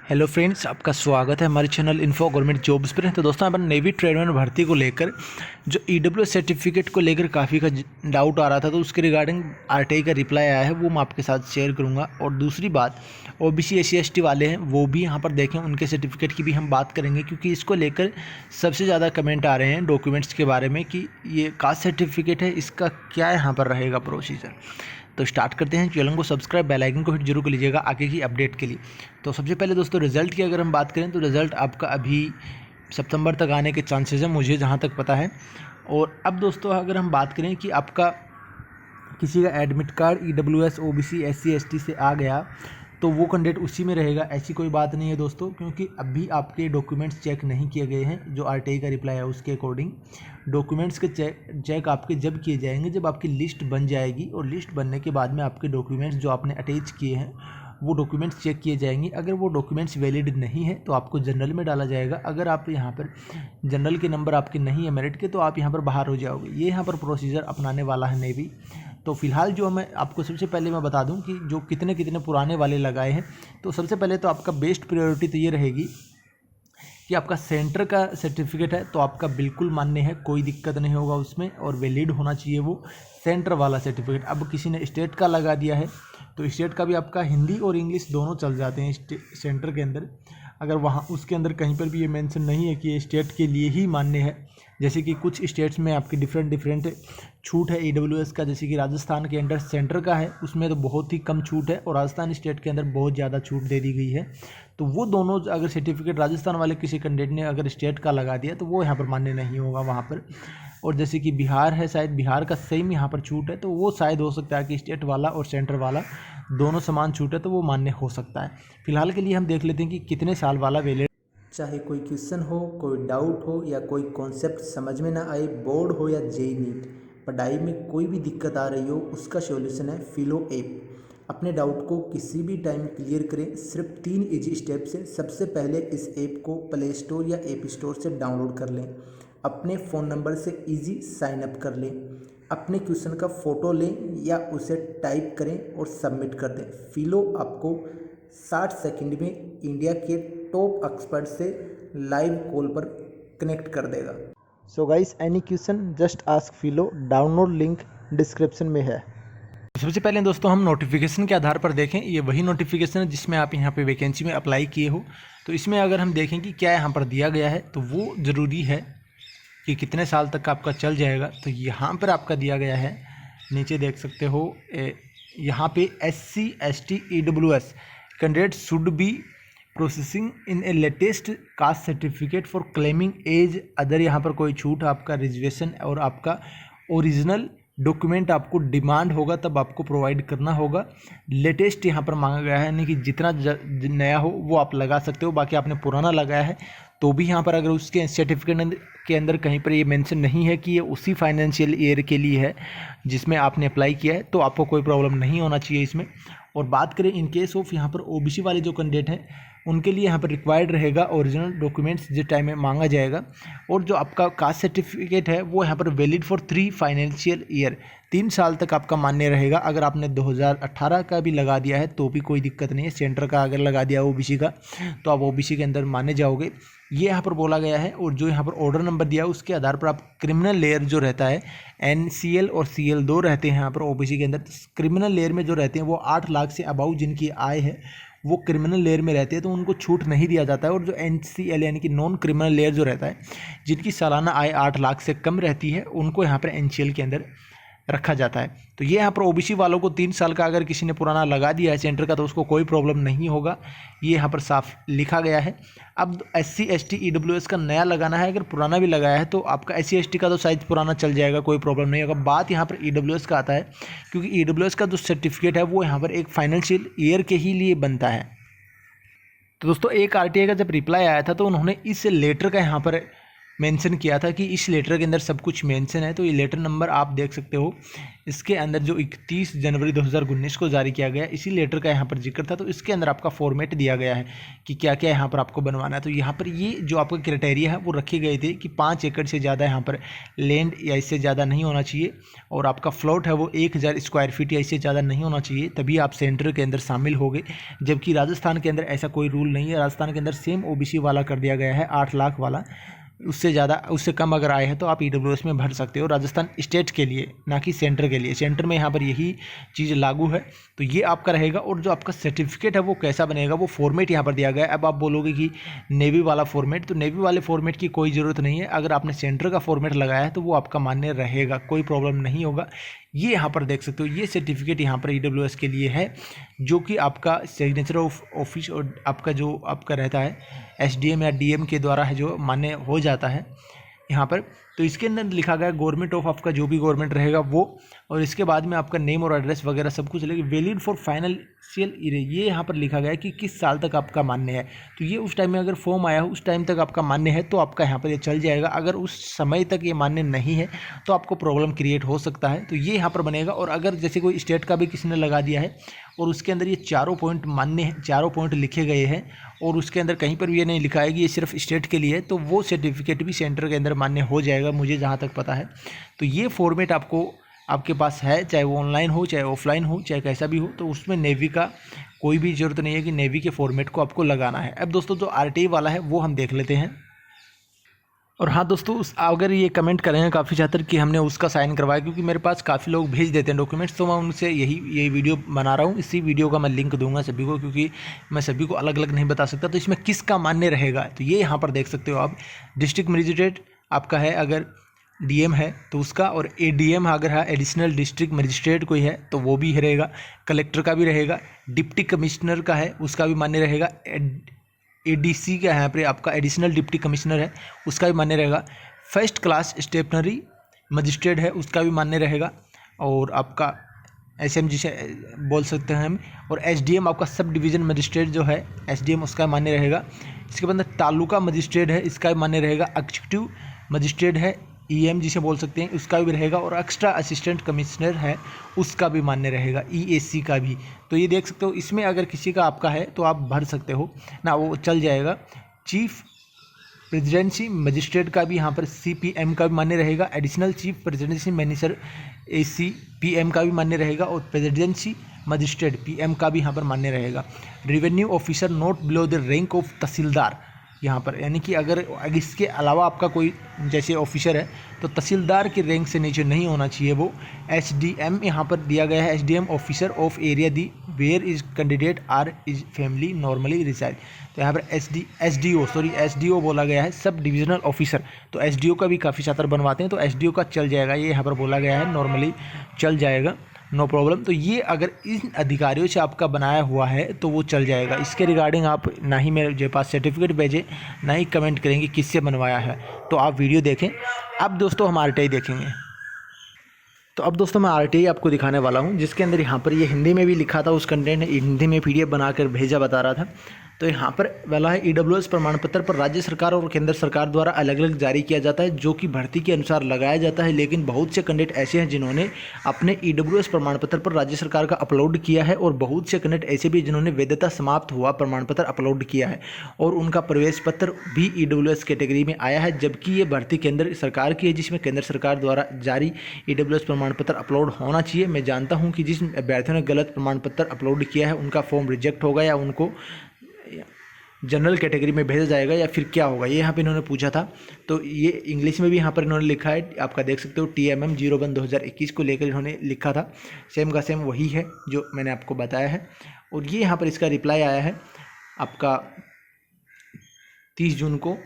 Hello friends, आपका स्वागत है हमारे चैनल इन्फो गवर्नमेंट जॉब्स पर। तो दोस्तों, अपन नेवी ट्रेडमैन भर्ती को लेकर जो ईडब्ल्यूएस सर्टिफिकेट को लेकर काफ़ी का डाउट आ रहा था, तो उसके रिगार्डिंग आरटीआई का रिप्लाई आया है, वो मैं आपके साथ शेयर करूंगा। और दूसरी बात, ओबीसी एससी एसटी वाले हैं वो भी यहाँ पर देखें, उनके सर्टिफिकेट की भी हम बात करेंगे, क्योंकि इसको लेकर सबसे ज़्यादा कमेंट आ रहे हैं डॉक्यूमेंट्स के बारे में कि ये कास्ट सर्टिफिकेट है, इसका क्या यहाँ पर रहेगा प्रोसीजर। तो स्टार्ट करते हैं। चैनल को सब्सक्राइब, बेल आइकन को हिट जरूर कर लीजिएगा आगे की अपडेट के लिए। तो सबसे पहले दोस्तों, रिज़ल्ट की अगर हम बात करें तो रिज़ल्ट आपका अभी सितंबर तक आने के चांसेस हैं, मुझे जहां तक पता है। और अब दोस्तों, अगर हम बात करें कि आपका किसी का admit card EWS OBC SC ST से आ गया तो वो कैंडिडेट उसी में रहेगा, ऐसी कोई बात नहीं है दोस्तों, क्योंकि अभी आपके डॉक्यूमेंट्स चेक नहीं किए गए हैं। जो आरटीआई का रिप्लाई है उसके अकॉर्डिंग डॉक्यूमेंट्स के चेक आपके जब किए जाएंगे, जब आपकी लिस्ट बन जाएगी, और लिस्ट बनने के बाद में आपके डॉक्यूमेंट्स जो आपने अटैच किए हैं वो डॉक्यूमेंट्स चेक किए जाएंगे। अगर वो डॉक्यूमेंट्स वैलिड नहीं है तो आपको जनरल में डाला जाएगा। अगर आप यहाँ पर जनरल के नंबर आपके नहीं है मेरिट के, तो आप यहाँ पर बाहर हो जाओगे। ये यहाँ पर प्रोसीजर अपनाने वाला है नेवी। तो फिलहाल जो मैं आपको सबसे पहले मैं बता दूं कि जो कितने कितने पुराने वाले लगाए हैं, तो सबसे पहले तो आपका बेस्ट प्रायोरिटी तो ये रहेगी कि आपका सेंटर का सर्टिफिकेट है तो आपका बिल्कुल मान्य है, कोई दिक्कत नहीं होगा उसमें, और वैलिड होना चाहिए वो सेंटर वाला सर्टिफिकेट। अब किसी ने स्टेट का लगा दिया है तो स्टेट का भी आपका हिंदी और इंग्लिश दोनों चल जाते हैं सेंटर के अंदर। अगर वहाँ उसके अंदर कहीं पर भी ये मेंशन नहीं है कि ये स्टेट के लिए ही मान्य है, जैसे कि कुछ स्टेट्स में आपकी डिफरेंट छूट है ईडब्ल्यूएस का, जैसे कि राजस्थान के अंडर सेंटर का है उसमें तो बहुत ही कम छूट है, और राजस्थान स्टेट के अंदर बहुत ज़्यादा छूट दे दी गई है। तो वो दोनों अगर सर्टिफिकेट राजस्थान वाले किसी कैंडिडेट ने अगर स्टेट का लगा दिया तो वो यहाँ पर मान्य नहीं होगा वहाँ पर। और जैसे कि बिहार है, शायद बिहार का सेम यहाँ पर छूट है, तो वो शायद हो सकता है कि स्टेट वाला और सेंटर वाला दोनों समान छूट है, तो वो मान्य हो सकता है। फिलहाल के लिए हम देख लेते हैं कि कितने साल वाला वैलिड। चाहे कोई क्वेश्चन हो, कोई डाउट हो या कोई कॉन्सेप्ट समझ में ना आए, बोर्ड हो या जेई नीट, पढ़ाई में कोई भी दिक्कत आ रही हो, उसका सॉल्यूशन है फिलो ऐप। अपने डाउट को किसी भी टाइम क्लियर करें सिर्फ 3 इजी स्टेप से। सबसे पहले इस ऐप को प्ले स्टोर या ऐप स्टोर से डाउनलोड कर लें, अपने फ़ोन नंबर से इजी साइन अप कर लें, अपने क्वेश्चन का फ़ोटो लें या उसे टाइप करें और सबमिट कर दें। फिलो आपको 60 सेकंड में इंडिया के टॉप एक्सपर्ट से लाइव कॉल पर कनेक्ट कर देगा। So guys, any question just ask फिलो, download link description में है। सबसे पहले दोस्तों, हम नोटिफिकेशन के आधार पर देखें। ये वही नोटिफिकेशन है जिसमें आप यहाँ पे वैकेंसी में अप्लाई किए हो। तो इसमें अगर हम देखें कि क्या यहाँ पर दिया गया है, तो वो ज़रूरी है कि कितने साल तक आपका चल जाएगा। तो यहाँ पर आपका दिया गया है, नीचे देख सकते हो, यहाँ पे SC ST EWS candidate should be processing in a latest caste certificate for claiming as other. यहाँ पर कोई छूट, आपका रिजर्वेशन और आपका ओरिजिनल डॉक्यूमेंट आपको डिमांड होगा तब आपको प्रोवाइड करना होगा। लेटेस्ट यहाँ पर मांगा गया है, यानी कि जितना नया हो वो आप लगा सकते हो। बाकी आपने पुराना लगाया है तो भी यहाँ पर अगर उसके सर्टिफिकेट के अंदर कहीं पर ये मेंशन नहीं है कि ये उसी फाइनेंशियल ईयर के लिए है जिसमें आपने अप्लाई किया है, तो आपको कोई प्रॉब्लम नहीं होना चाहिए इसमें। और बात करें इन केस ऑफ यहाँ पर ओबीसी वाले जो कैंडिडेट हैं, उनके लिए यहाँ पर रिक्वायर्ड रहेगा ओरिजिनल डॉक्यूमेंट्स जिस टाइम में मांगा जाएगा। और जो आपका कास्ट सर्टिफिकेट है वो यहाँ पर वैलिड फॉर 3 फाइनेंशियल ईयर, 3 साल तक आपका मान्य रहेगा। अगर आपने 2018 का भी लगा दिया है तो भी कोई दिक्कत नहीं है। सेंटर का अगर लगा दिया ओबीसी का तो आप ओबीसी के अंदर माने जाओगे, ये यहाँ पर बोला गया है। और जो यहाँ पर ऑर्डर नंबर दिया है उसके आधार पर आप क्रिमिनल लेयर जो रहता है, NCL और CL 2 रहते हैं यहाँ पर ओबीसी के अंदर। क्रिमिनल लेयर में जो रहते हैं वो 8 लाख से अबाउ जिनकी आय है वो क्रिमिनल लेयर में रहते हैं, तो उनको छूट नहीं दिया जाता है। और जो NCL यानी कि नॉन क्रिमिनल लेयर जो रहता है, जिनकी सालाना आय 8 लाख से कम रहती है, उनको यहाँ पर NCL के अंदर रखा जाता है। तो ये यहाँ पर ओबीसी वालों को 3 साल का अगर किसी ने पुराना लगा दिया है सेंटर का तो उसको कोई प्रॉब्लम नहीं होगा, ये यहाँ पर साफ लिखा गया है। अब SC ST EWS का नया लगाना है, अगर पुराना भी लगाया है तो आपका SC ST का तो साइज पुराना चल जाएगा, कोई प्रॉब्लम नहीं होगा। बात यहाँ पर EWS का आता है, क्योंकि EWS का जो सर्टिफिकेट है वो यहाँ पर एक फाइनेंशियल ईयर के ही लिए बनता है। तो दोस्तों, एक आरटीआई का जब रिप्लाई आया था तो उन्होंने इस लेटर का यहाँ पर मेंशन किया था कि इस लेटर के अंदर सब कुछ मेंशन है। तो ये लेटर नंबर आप देख सकते हो, इसके अंदर जो 31 जनवरी 2019 को जारी किया गया, इसी लेटर का यहाँ पर जिक्र था। तो इसके अंदर आपका फॉर्मेट दिया गया है कि क्या क्या यहाँ पर आपको बनवाना है। तो यहाँ पर ये जो आपका क्राइटेरिया है वो रखे गए थे कि 5 एकड़ से ज़्यादा यहाँ पर लैंड या इससे ज़्यादा नहीं होना चाहिए, और आपका फ्लॉट है वो 1000 स्क्वायर फीट या इससे ज़्यादा नहीं होना चाहिए, तभी आप सेंटर के अंदर शामिल हो गए। जबकि राजस्थान के अंदर ऐसा कोई रूल नहीं है। राजस्थान के अंदर सेम OBC वाला कर दिया गया है, 8 लाख वाला। उससे ज़्यादा, उससे कम अगर आए हैं तो आप EWS में भर सकते हो, राजस्थान स्टेट के लिए, ना कि सेंटर के लिए। सेंटर में यहाँ पर यही चीज़ लागू है। तो ये आपका रहेगा। और जो आपका सर्टिफिकेट है वो कैसा बनेगा, वो फॉर्मेट यहाँ पर दिया गया है। अब आप बोलोगे कि नेवी वाला फॉर्मेट, तो नेवी वाले फॉर्मेट की कोई ज़रूरत नहीं है। अगर आपने सेंटर का फॉर्मेट लगाया है तो वो आपका मान्य रहेगा, कोई प्रॉब्लम नहीं होगा। ये यहाँ पर देख सकते हो, ये सर्टिफिकेट यहाँ पर EWS के लिए है, जो कि आपका सिग्नेचर ऑफ ऑफिस और आपका जो आपका रहता है SDM या DM के द्वारा है, जो मान्य हो जाता है यहाँ पर। तो इसके अंदर लिखा गया गवर्नमेंट ऑफ आपका जो भी गवर्नमेंट रहेगा वो, और इसके बाद में आपका नेम और एड्रेस वगैरह सब कुछ लगेगा। वैलिड फॉर फाइनेंशियल ईयर, ये यहाँ पर लिखा गया है कि किस साल तक आपका मान्य है। तो ये उस टाइम में अगर फॉर्म आया हो उस टाइम तक आपका मान्य है तो आपका यहाँ पर ये चल जाएगा। अगर उस समय तक ये मान्य नहीं है तो आपको प्रॉब्लम क्रिएट हो सकता है। तो ये यहाँ पर बनेगा। और अगर जैसे कोई स्टेट का भी किसी ने लगा दिया है और उसके अंदर ये चारों पॉइंट मान्य है, चारों पॉइंट लिखे गए हैं, और उसके अंदर कहीं पर भी ये नहीं लिखा है कि ये सिर्फ स्टेट के लिए है, तो वो सर्टिफिकेट भी सेंटर के अंदर मान्य हो जाएगा, मुझे जहाँ तक पता है। तो ये फॉर्मेट आपको आपके पास है, चाहे वो ऑनलाइन हो चाहे ऑफलाइन हो चाहे कैसा भी हो, तो उसमें नेवी का कोई भी ज़रूरत नहीं है कि नेवी के फॉर्मेट को आपको लगाना है। अब दोस्तों जो RTI वाला है वो हम देख लेते हैं। और हाँ दोस्तों, अगर ये कमेंट करेंगे काफ़ी ज़्यादा कि हमने उसका साइन करवाया, क्योंकि मेरे पास काफ़ी लोग भेज देते हैं डॉक्यूमेंट्स, तो मैं उनसे यही वीडियो बना रहा हूँ। इसी वीडियो का मैं लिंक दूंगा सभी को, क्योंकि मैं सभी को अलग अलग नहीं बता सकता। तो इसमें किसका मान्य रहेगा, तो ये यहाँ पर देख सकते हो आप। डिस्ट्रिक्ट मजिस्ट्रेट आपका है, अगर DM है तो उसका, और ADM अगर है एडिशनल डिस्ट्रिक्ट मजिस्ट्रेट कोई है तो वो भी रहेगा। कलेक्टर का भी रहेगा, डिप्टी कमिश्नर का है उसका भी मान्य रहेगा, ADC का यहाँ पर आपका एडिशनल डिप्टी कमिश्नर है उसका भी मान्य रहेगा। फर्स्ट क्लास स्टेशनरी मजिस्ट्रेट है उसका भी मान्य रहेगा, और आपका SM जिसे बोल सकते हैं हम। और SDM आपका सब डिवीज़न मजिस्ट्रेट जो है SDM उसका मान्य रहेगा। इसके बाद तालुका मजिस्ट्रेट है, इसका भी मान्य रहेगा। एग्जीक्यूटिव मजिस्ट्रेट है EM जिसे बोल सकते हैं, उसका भी रहेगा। और एक्स्ट्रा असिस्टेंट कमिश्नर है उसका भी मान्य रहेगा, EAC का भी। तो ये देख सकते हो, इसमें अगर किसी का आपका है तो आप भर सकते हो ना, वो चल जाएगा। चीफ प्रेसिडेंसी मजिस्ट्रेट का भी यहाँ पर CPM का भी मान्य रहेगा। Additional chief presidency manager ACPM का भी मान्य रहेगा, और प्रेसिडेंसी मजिस्ट्रेट PM का भी यहाँ पर मान्य रहेगा। Revenue officer not below the rank of tehsildar यहाँ पर, यानी कि अगर इसके अलावा आपका कोई जैसे ऑफिसर है तो तहसीलदार के रैंक से नीचे नहीं होना चाहिए वो। SDM यहाँ पर दिया गया है, SDM officer of area the where is candidate are is family normally reside. तो यहाँ पर SDO बोला गया है, सब डिविजनल ऑफिसर। तो SDO का भी काफ़ी सातर बनवाते हैं, तो SDO का चल जाएगा, ये यहाँ पर बोला गया है, नॉर्मली चल जाएगा, नो प्रॉब्लम। तो ये अगर इन अधिकारियों से आपका बनाया हुआ है तो वो चल जाएगा। इसके रिगार्डिंग आप ना ही मेरे पास सर्टिफिकेट भेजें, ना ही कमेंट करेंगे किससे बनवाया है, तो आप वीडियो देखें। अब दोस्तों हम RTI देखेंगे। तो अब दोस्तों मैं RTI आपको दिखाने वाला हूँ, जिसके अंदर यहाँ पर ये हिंदी में भी लिखा था, उस कंटेंट हिंदी में PDF बनाकर भेजा बता रहा था। तो यहाँ पर वाला है EWS प्रमाण पत्र पर राज्य सरकार और केंद्र सरकार द्वारा अलग अलग जारी किया जाता है, जो कि भर्ती के अनुसार लगाया जाता है। लेकिन बहुत से कैंडिडेट ऐसे हैं जिन्होंने अपने EWS प्रमाण पत्र पर राज्य सरकार का अपलोड किया है, और बहुत से कैंडिडेट ऐसे भी जिन्होंने वैधता समाप्त हुआ प्रमाण पत्र अपलोड किया है, और उनका प्रवेश पत्र भी EWS कैटेगरी में आया है। जबकि ये भर्ती केंद्र सरकार की है, जिसमें केंद्र सरकार द्वारा जारी EWS प्रमाण पत्र अपलोड होना चाहिए। मैं जानता हूँ कि जिस अभ्यर्थियों ने गलत प्रमाण पत्र अपलोड किया है उनका फॉर्म रिजेक्ट होगा, या उनको जनरल कैटेगरी में भेजा जाएगा, या फिर क्या होगा, ये यहाँ पे इन्होंने पूछा था। तो ये इंग्लिश में भी यहाँ पर इन्होंने लिखा है, आपका देख सकते हो। TMM 01/2021 को लेकर इन्होंने लिखा था, सेम का सेम वही है जो मैंने आपको बताया है। और ये यहाँ पर इसका रिप्लाई आया है आपका 30 जून को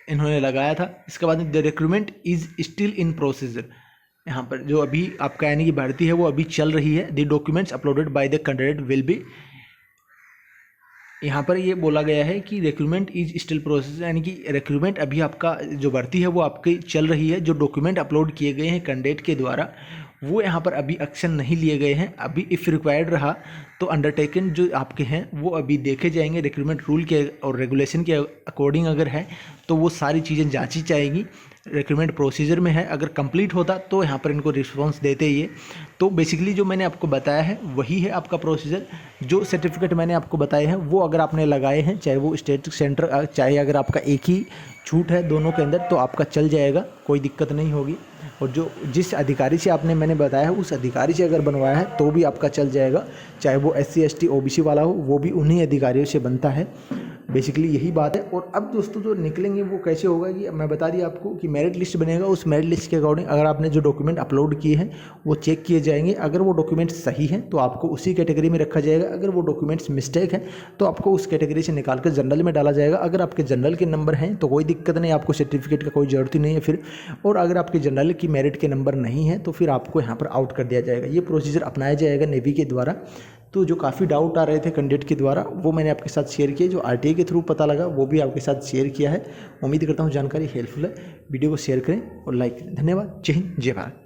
इन्होंने लगाया था। इसके बाद the recruitment is still in procedure, यहाँ पर जो अभी आपका यानी कि भर्ती है वो अभी चल रही है। The documents uploaded by the candidate will be, यहाँ पर ये बोला गया है कि रिक्रूटमेंट इज स्टिल प्रोसेस, यानी कि रिक्रूटमेंट अभी आपका जो भर्ती है वो आपकी चल रही है। जो डॉक्यूमेंट अपलोड किए गए हैं कैंडिडेट के द्वारा वो यहाँ पर अभी एक्शन नहीं लिए गए हैं। अभी इफ़ रिक्वायर्ड रहा तो अंडरटेकन जो आपके हैं वो अभी देखे जाएंगे, रिक्रूटमेंट रूल के और रेगुलेशन के अकॉर्डिंग अगर है तो वो सारी चीज़ें जांची जाएगी। रिक्रूटमेंट प्रोसीजर में है, अगर कंप्लीट होता तो यहाँ पर इनको रिस्पॉन्स देते ही है। तो बेसिकली जो मैंने आपको बताया है वही है आपका प्रोसीजर। जो सर्टिफिकेट मैंने आपको बताए हैं वो अगर आपने लगाए हैं, चाहे वो स्टेट सेंटर, चाहे अगर आपका एक ही छूट है दोनों के अंदर, तो आपका चल जाएगा, कोई दिक्कत नहीं होगी। और जो जिस अधिकारी से मैंने बताया है उस अधिकारी से अगर बनवाया है तो भी आपका चल जाएगा, चाहे वो SC ST OBC वाला हो, वो भी उन्हीं अधिकारियों से बनता है। बेसिकली यही बात है। और अब दोस्तों जो निकलेंगे वो कैसे होगा कि मैं बता दिया आपको कि मेरिट लिस्ट बनेगा। उस मेरिट लिस्ट के अकॉर्डिंग अगर आपने जो डॉक्यूमेंट अपलोड किए हैं वो चेक किए जाएंगे। अगर वो डॉक्यूमेंट्स सही हैं तो आपको उसी कैटेगरी में रखा जाएगा। अगर वो डॉक्यूमेंट्स मिस्टेक हैं तो आपको उस कैटेगरी से निकाल कर जनरल में डाला जाएगा। अगर आपके जनरल के नंबर हैं तो कोई दिक्कत नहीं, आपको सर्टिफिकेट का कोई ज़रूरत ही नहीं है फिर। और अगर आपके जनरल की मेरिट के नंबर नहीं है तो फिर आपको यहाँ पर आउट कर दिया जाएगा। ये प्रोसीजर अपनाया जाएगा नेवी के द्वारा। तो जो काफ़ी डाउट आ रहे थे कैंडिडेट के द्वारा वो मैंने आपके साथ शेयर किए, जो RTI के थ्रू पता लगा वो भी आपके साथ शेयर किया है। उम्मीद करता हूँ जानकारी हेल्पफुल है। वीडियो को शेयर करें और लाइक करें। धन्यवाद। जय हिंद, जय भारत।